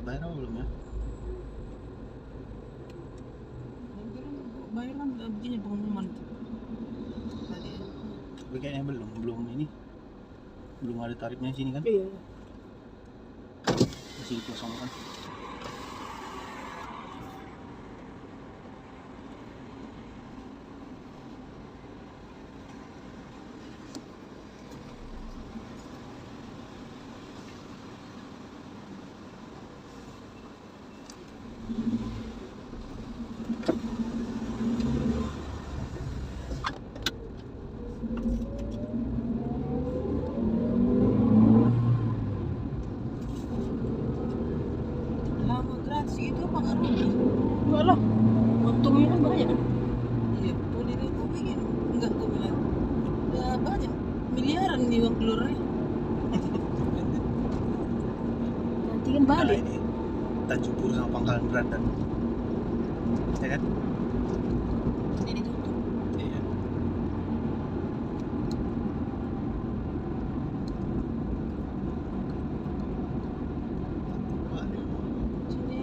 bayar apa belum ya? Bayar kan begini pengumuman tadi. Tapi kayaknya belum ini. Belum ada tarifnya sini kan? Iya. Masih dikosongkan. Lama gratis itu apa ngaruhnya? Enggak lah, untungnya kan banyak kan. Iya, boleh deh kau bikin. Enggak kau bilang. Udah banyak. Miliaran nih uang keluarnya. Nanti kan balik. Ini Tanjung Pur sama Pangkalan Berandan. Ya kan? Jadi ditutup. Iya. Waduh. Sini.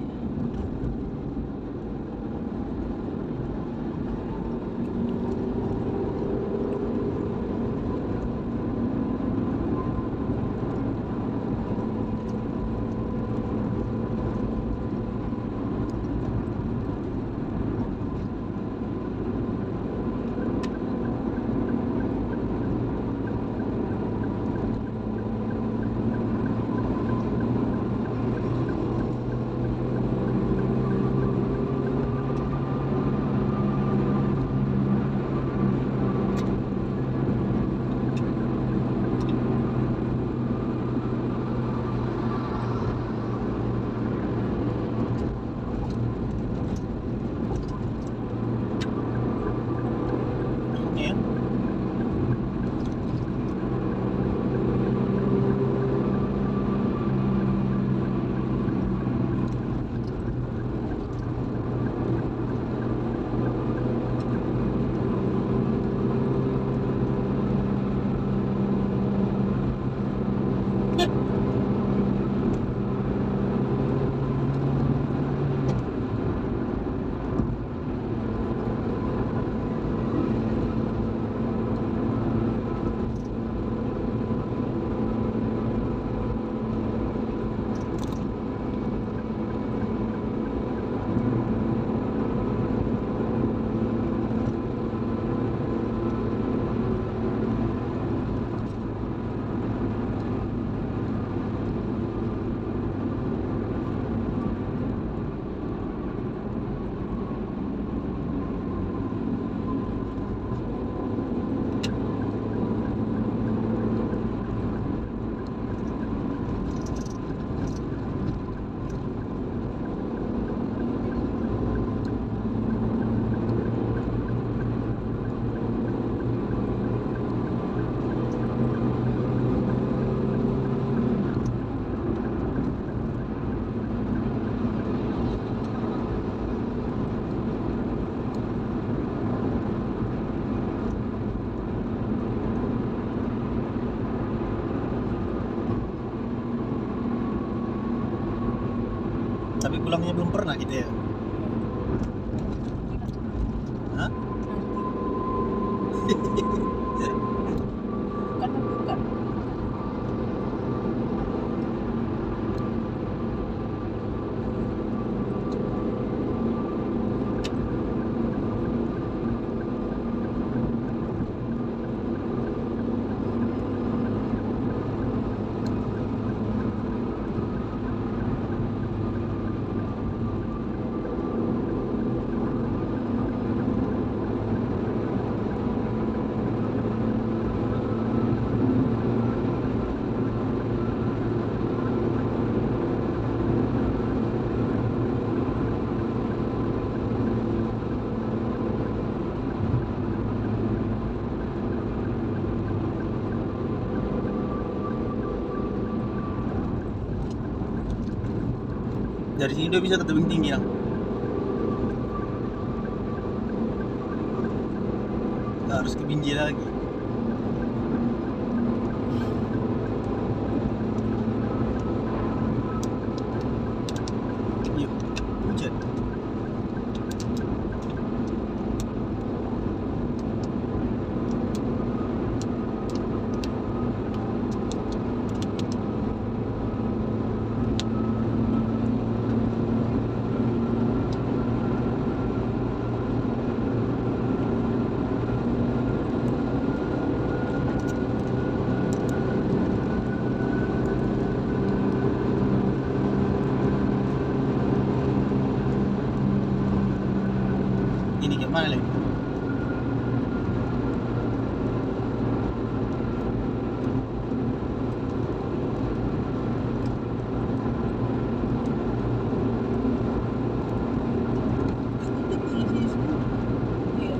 Ini ya. Tapi pulangnya belum pernah gitu ya. Hah? Kan bukan. Dari sini udah bisa ke tebing tinggi ya. Harus ke Binjai lagi. mana lagi? Itu polisi semua. Iya.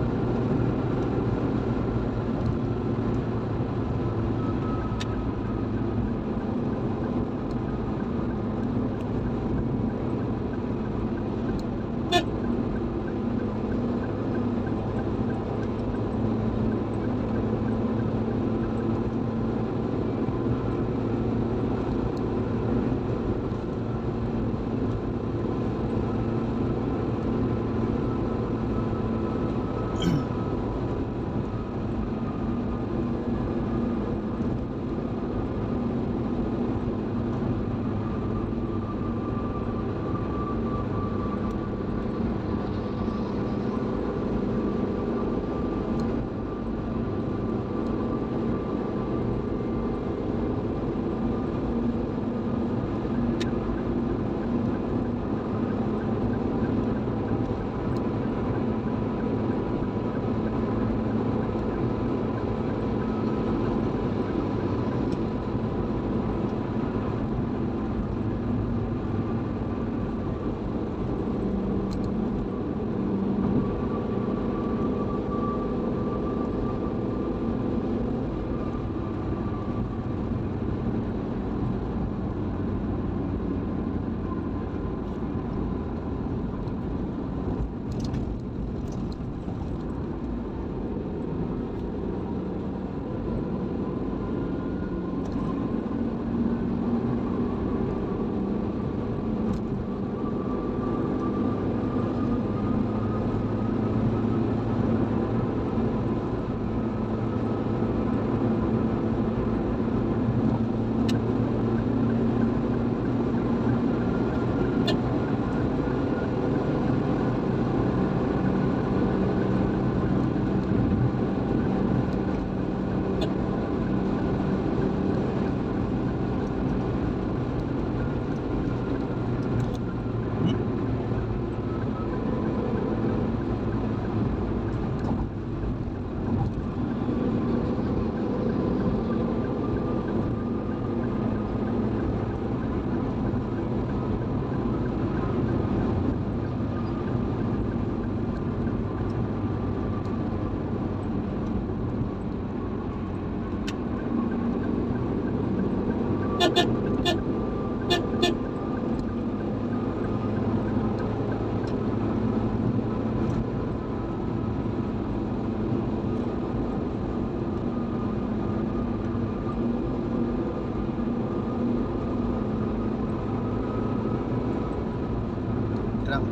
Kenapa?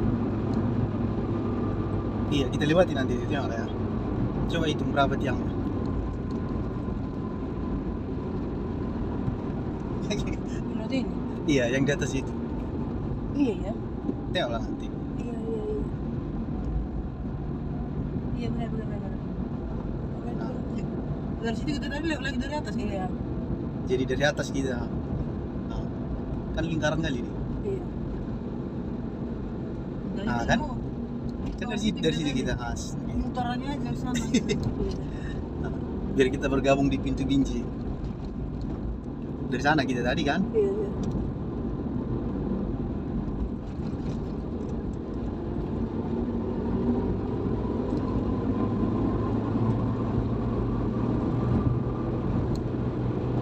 Iya, kita lewati nanti itu yang ya. Coba hitung berapa tiangnya. Berarti ini. Iya, yang di atas itu. Iya ya. Tengoklah nanti. Iya iya iya. Iya benar benar benar. Nah, Dari situ kita lagi dari atas gitu. Iya. jadi dari atas kita. Nah, kan lingkaran kali ini. Iya. Nah, kan? Kan dari situ kita khas. Mutarannya aja ke sana. Gitu. Nah, biar kita bergabung di pintu Binjai. Dari sana kita tadi kan. Iya iya.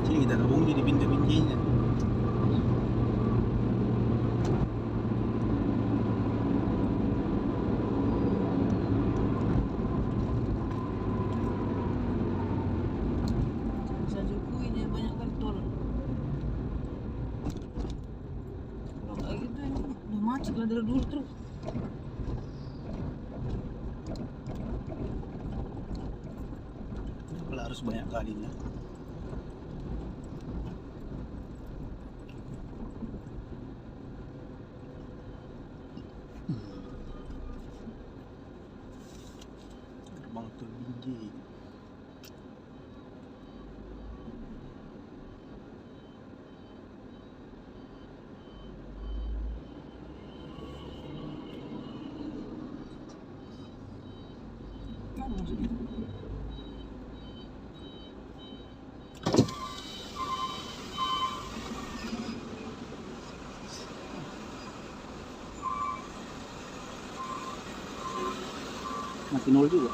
Sini kita gabung di pintu Binjainya. Bisa juga ini banyak kan tol. Kalau kayak gitu ini udah macet lah dari dulu terus. Kalau harus banyak kalinya. Gerbang tol Binjai. Sinol juga.